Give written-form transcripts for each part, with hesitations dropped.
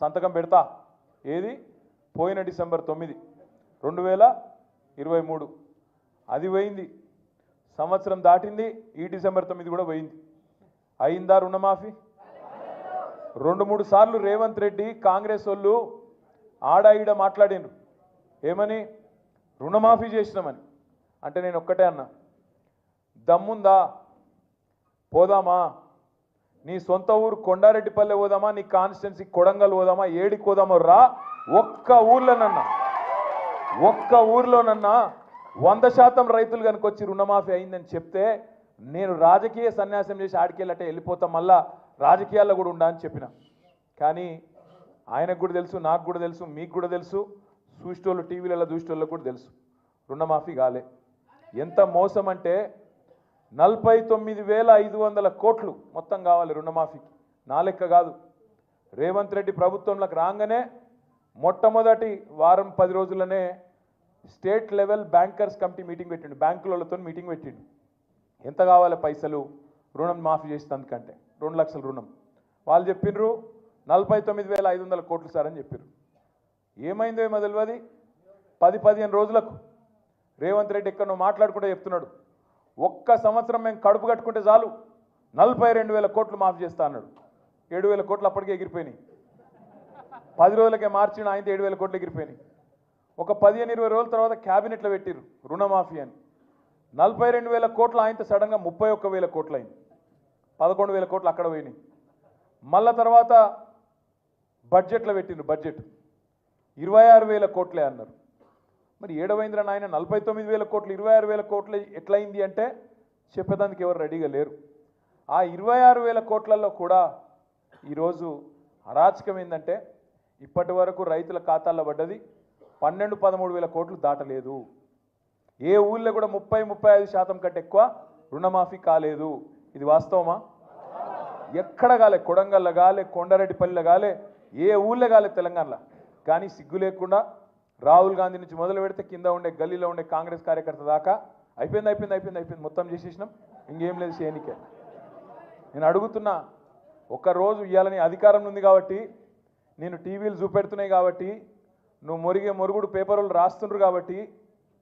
సంతకం పెడతా. ఏది పోయిన డిసెంబర్ 9, 2023 అది పోయింది. సంవత్సరం దాటింది. ఈ డిసెంబర్ 9 కూడా పోయింది. అయిందా రుణమాఫీ? 2-3 సార్లు రేవంత్ రెడ్డి కాంగ్రెస్ వాళ్ళు ఆడ ఈడ మాట్లాడిండ్రు. ఏమని? రుణమాఫీ చేసినామని. అంటే నేను ఒక్కటే అన్నా, దమ్ముందా? పోదామా? నీ సొంత ఊరు కొండారెడ్డిపల్లె పోదామా? నీ కాన్స్టిట్యున్సీ కొడంగల్ పోదామా? ఏడికి పోదామో రా. ఒక్క ఊర్లోనన్నా 100% రైతులు కనుక వచ్చి రుణమాఫీ అయిందని చెప్తే నేను రాజకీయ సన్యాసం చేసి ఆడికెళ్ళటే వెళ్ళిపోతాం, మళ్ళా రాజకీయాల్లో కూడా ఉండా అని చెప్పిన. కానీ ఆయనకు కూడా తెలుసు, నాకు కూడా తెలుసు, మీకు కూడా తెలుసు, చూసేటోళ్ళు టీవీలలో చూసేటోళ్ళకు కూడా తెలుసు, రుణమాఫీ కాలే. ఎంత మోసం అంటే 49,500 కోట్లు మొత్తం కావాలి రుణమాఫీకి. నా లెక్క కాదు. రేవంత్ రెడ్డి ప్రభుత్వంలోకి రాగానే మొట్టమొదటి వారం 10 రోజుల్లోనే state level bankers committee meeting పెట్టిండు. బ్యాంకులతో మీటింగ్ పెట్టిండు. ఎంత కావాలి పైసలు రుణం మాఫీ చేసేందుకంటే? 2 లక్షల రుణం. వాళ్ళు చెప్పిండ్రు 49,500 కోట్లు సార్ అని చెప్పారు. ఏమైందో ఏమో తెలియదు. 10-15 రోజులకు రేవంత్ రెడ్డి ఎక్కడో మాట్లాడుకుంటే చెప్తున్నాడు, ఒక్క సంవత్సరం మేము కడుపు కట్టుకుంటే చాలు 42,000 కోట్లు మాఫీ చేస్తా అన్నాడు. 7,000 కోట్లు అప్పటికే ఎగిరిపోయినాయి. 10 రోజులకే మార్చిన ఆయన 7,000 కోట్లు ఎగిరిపోయినాయి. ఒక 15-20 రోజుల తర్వాత క్యాబినెట్లో పెట్టిరు రుణమాఫీ అని. 42,000 కోట్లు ఆయనతో సడన్గా 31,000 కోట్లు అయింది. 11,000 కోట్లు అక్కడ పోయినాయి. మళ్ళా తర్వాత బడ్జెట్లో పెట్టిండ్రు. బడ్జెట్ 26,000 కోట్లే అన్నారు. మరి ఏడవైంద్ర నాయన 49,000 కోట్లు 26,000 కోట్లు ఎట్లయింది అంటే చెప్పేదానికి ఎవరు రెడీగా లేరు. ఆ 26,000 కోట్లలో కూడా ఈరోజు అరాచకం ఏంటంటే ఇప్పటి వరకు రైతుల ఖాతాల్లో పడ్డది 12-13,000 కోట్లు దాటలేదు. ఏ ఊళ్ళో కూడా 30-35% కంటే ఎక్కువ రుణమాఫీ కాలేదు. ఇది వాస్తవమా? ఎక్కడ కాలే. కొడంగల్లో కాలే, కొండారెడ్డిపల్లిలో కాలే, ఏ ఊళ్ళో కాలే తెలంగాణలో. కానీ సిగ్గు లేకుండా రాహుల్ గాంధీ నుంచి మొదలు పెడితే కింద ఉండే గల్లీలో ఉండే కాంగ్రెస్ కార్యకర్త దాకా అయిపోయింది మొత్తం చేసేసినాం, ఇంకేం లేదు చేయనికే. నేను అడుగుతున్నా, ఒక్కరోజు ఇవ్వాలని అధికారం ఉంది కాబట్టి, నేను టీవీలు చూపెడుతున్నాయి కాబట్టి, నువ్వు మొరుగుడు పేపర్లు రాస్తుండ్రు కాబట్టి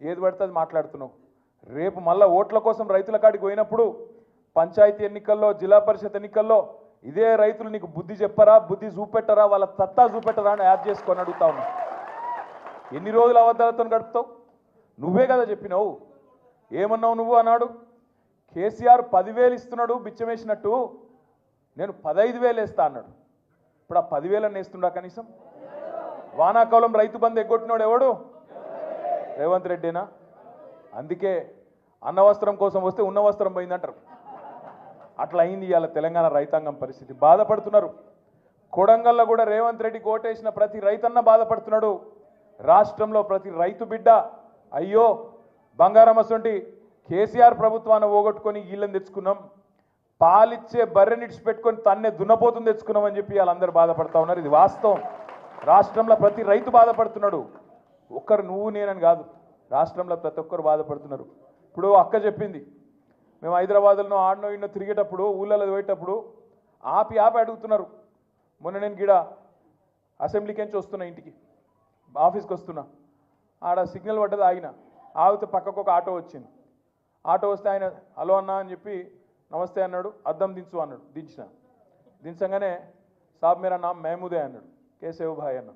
ఏది పడితే అది మాట్లాడుతున్నావు. రేపు మళ్ళీ ఓట్ల కోసం రైతుల కాడికి పోయినప్పుడు పంచాయతీ ఎన్నికల్లో, జిల్లా పరిషత్ ఎన్నికల్లో ఇదే రైతులు నీకు బుద్ధి చెప్పరా, బుద్ధి చూపెట్టరా, వాళ్ళ సత్తా చూపెట్టరా అని యాడ్ చేసుకొని అడుగుతా ఉన్నా. ఎన్ని రోజులు అబద్ధాలతో గడుపుతావు? నువ్వే కదా చెప్పినావు. ఏమన్నావు నువ్వు? అన్నాడు కేసీఆర్ 10,000 ఇస్తున్నాడు బిచ్చమేసినట్టు, నేను 15,000 వేస్తా అన్నాడు. ఇప్పుడు ఆ 10,000 వేస్తుండా కనీసం? వానాకాలం రైతు బంధు ఎగ్గొట్టినాడు ఎవడు? రేవంత్ రెడ్డినా? అందుకే అన్న వస్త్రం కోసం వస్తే ఉన్న వస్త్రం పోయిందంటారు. అట్లా అయింది ఇవాళ తెలంగాణ రైతాంగం పరిస్థితి. బాధపడుతున్నారు. కొడంగల్లో కూడా రేవంత్ రెడ్డి కోటేసిన ప్రతి రైతన్న బాధపడుతున్నాడు. రాష్ట్రంలో ప్రతి రైతు బిడ్డ అయ్యో బంగారం అసొంటి కేసీఆర్ ప్రభుత్వాన్ని పోగొట్టుకొని వీళ్ళని తెచ్చుకున్నాం, పాలిచ్చే బర్రెని ఇడిచిపెట్టుకొని తన్నే దున్నపోతుని తెచ్చుకున్నాం అని చెప్పి వాళ్ళందరూ బాధపడతా ఉన్నారు. ఇది వాస్తవం. రాష్ట్రంలో ప్రతి రైతు బాధపడుతున్నాడు. ఒక్కరు నువ్వు నేనని కాదు, రాష్ట్రంలో ప్రతి ఒక్కరు బాధపడుతున్నారు. ఇప్పుడు అక్క చెప్పింది, మేము హైదరాబాద్లో ఆడనో ఇన్నో తిరిగేటప్పుడు ఊళ్ళలో పోయేటప్పుడు ఆపి అడుగుతున్నారు. మొన్న నేను గిడ అసెంబ్లీకి నుంచి వస్తున్నా, ఇంటికి ఆఫీస్కి వస్తున్నా, ఆడ సిగ్నల్ పడ్డది, ఆగితే పక్కకు ఒక ఆటో వచ్చింది. ఆటో వస్తే ఆయన హలో అన్నా అని చెప్పి నమస్తే అన్నాడు, అద్దం దించు అన్నాడు. దించగానే సాబ్ మేరా నామ్ మహమూదే అన్నాడు. कैसे हो भाई अन्ना?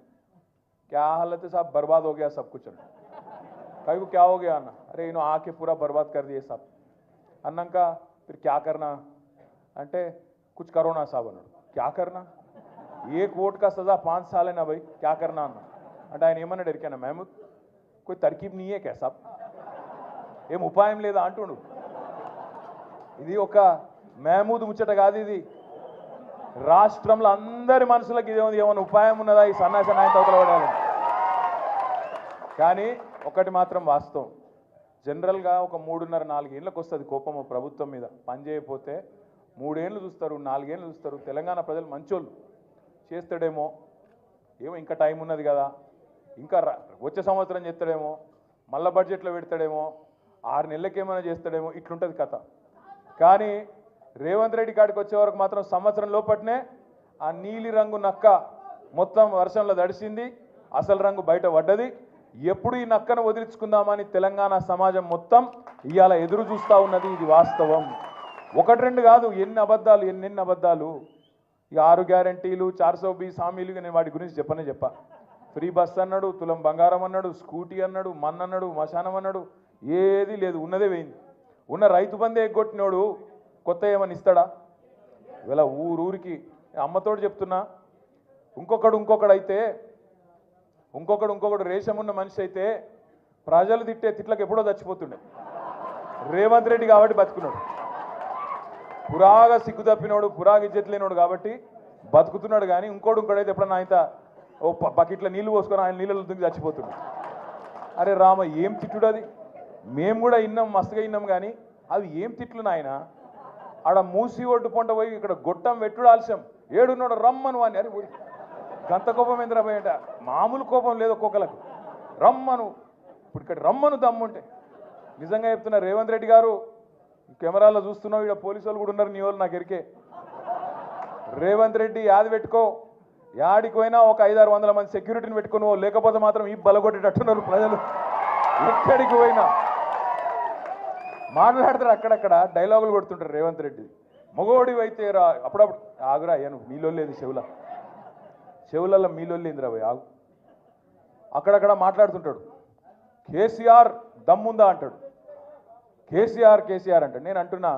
क्या हालत है साहब? बर्बाद हो गया सब कुछ अन्ना. कहीं को क्या हो गया अन्ना? अरे इन्हों आके पूरा बर्बाद कर दिए साहब. अन्ना का फिर क्या करना? अंटे कुछ करो ना साहब अन्ना. क्या करना? एक वोट का सजा 5 साल है ना भाई, क्या करना अन्ना? అంటే ఆయన ఏమన్నా డెరికానా మహమూద్ कोई तरकीब नहीं है क्या साहब? ఏం ఉపాయం లేదా అంటుండు. ఇది ఒక మహమూద్ ముచ్చట కాదు, ఇది రాష్ట్రంలో అందరి మనసులకు ఇదే ఉంది. ఏమైనా ఉపాయం ఉన్నదా ఈ సన్నాస నాయకులు అవతలపడాలి? కానీ ఒకటి మాత్రం వాస్తవం, జనరల్గా ఒక 3.5-4 ఏళ్ళకి వస్తుంది కోపం ప్రభుత్వం మీద. పని చేయకపోతే 3 ఏళ్ళు చూస్తారు, 4 ఏళ్ళు చూస్తారు. తెలంగాణ ప్రజలు మంచోళ్ళు, చేస్తాడేమో, ఏమో ఇంకా టైం ఉన్నది కదా, ఇంకా వచ్చే సంవత్సరం చేస్తాడేమో, మళ్ళా బడ్జెట్లో పెడతాడేమో, 6 నెలలకి ఏమైనా చేస్తాడేమో, ఇట్లుంటుంది కథ. కానీ రేవంత్ రెడ్డి కాడికి వచ్చే వరకు మాత్రం సంవత్సరం లోపట్నే ఆ నీలి రంగు నక్క మొత్తం వర్షంలో తడిసింది, అసలు రంగు బయట పడ్డది. ఎప్పుడు ఈ నక్కను వదిలించుకుందామని తెలంగాణ సమాజం మొత్తం ఇవాళ ఎదురు చూస్తూ ఉన్నది. ఇది వాస్తవం. ఒకటి రెండు కాదు, ఎన్ని అబద్ధాలు ఎన్నెన్ని అబద్ధాలు. ఈ 6 గ్యారంటీలు 420 హామీలు నేను వాటి గురించి చెప్పా. ఫ్రీ బస్ అన్నాడు, తులం బంగారం అన్నాడు, స్కూటీ అన్నాడు, మన్ అన్నాడు, మశానం అన్నాడు, ఏది లేదు, ఉన్నదే పోయింది. ఉన్న రైతు బందే ఎగ్గొట్టినోడు కొత్త ఏమని ఇస్తాడా? ఇవాళ ఊరికి అమ్మతోడు చెప్తున్నా, ఇంకొకడు అయితే ఇంకొకడు రేషం ఉన్న మనిషి అయితే ప్రజలు తిట్టే తిట్లకు ఎప్పుడో చచ్చిపోతుండే. రేవంత్ రెడ్డి కాబట్టి బతుకున్నాడు. పురాగా సిగ్గు తప్పినోడు, పురాగా ఇజ్జత్ లేనోడు కాబట్టి బతుకుతున్నాడు. కానీ ఇంకోడైతే ఎప్పుడన్నా ఆయన ఓ బకెట్లో నీళ్లు పోసుకొని ఆయన నీళ్ళలో దుంగి చచ్చిపోతున్నాడు. అరే రామ, ఏం తిట్టుడు అది? మేము కూడా విన్నాం, మస్తుగా విన్నాం. కానీ అవి ఏం తిట్లు నాయన? ఆడ మూసి ఒడ్డు పొంట పోయి ఇక్కడ గొట్టం పెట్టుడు ఆలస్యం, ఏడున్నాడు రమ్మను అని. అరే గంత కోపం ఏంద్రా పోయేట? మామూలు కోపం లేదు ఒక్కొక్కలకు. రమ్మను, ఇప్పుడు ఇక్కడ రమ్మను దమ్ముంటే. నిజంగా చెప్తున్నా, రేవంత్ రెడ్డి గారు కెమెరాలో చూస్తున్నావు, ఇక్కడ పోలీసు వాళ్ళు కూడా ఉన్నారు, నీ వాళ్ళు నాకు ఎరికే. రేవంత్ రెడ్డి యాది పెట్టుకో, యాడికి పోయినా ఒక 500-600 మంది సెక్యూరిటీని పెట్టుకుని, లేకపోతే మాత్రం ఈ బలగొట్టేటట్టున్నారు ప్రజలు. ఎక్కడికి పోయినా మాట్లాడతారు, అక్కడక్కడ డైలాగులు కొడుతుంటారు రేవంత్ రెడ్డి. మగోడి అయితే రా, అప్పుడప్పుడు ఆగురా అయ్యాను, మీలో లేదు చెవులలో మీలో లేదురా భయ్, ఆగు. అక్కడక్కడ మాట్లాడుతుంటాడు. కేసీఆర్ దమ్ముందా అంటాడు. కేసీఆర్ అంటాడు. నేను అంటున్నా,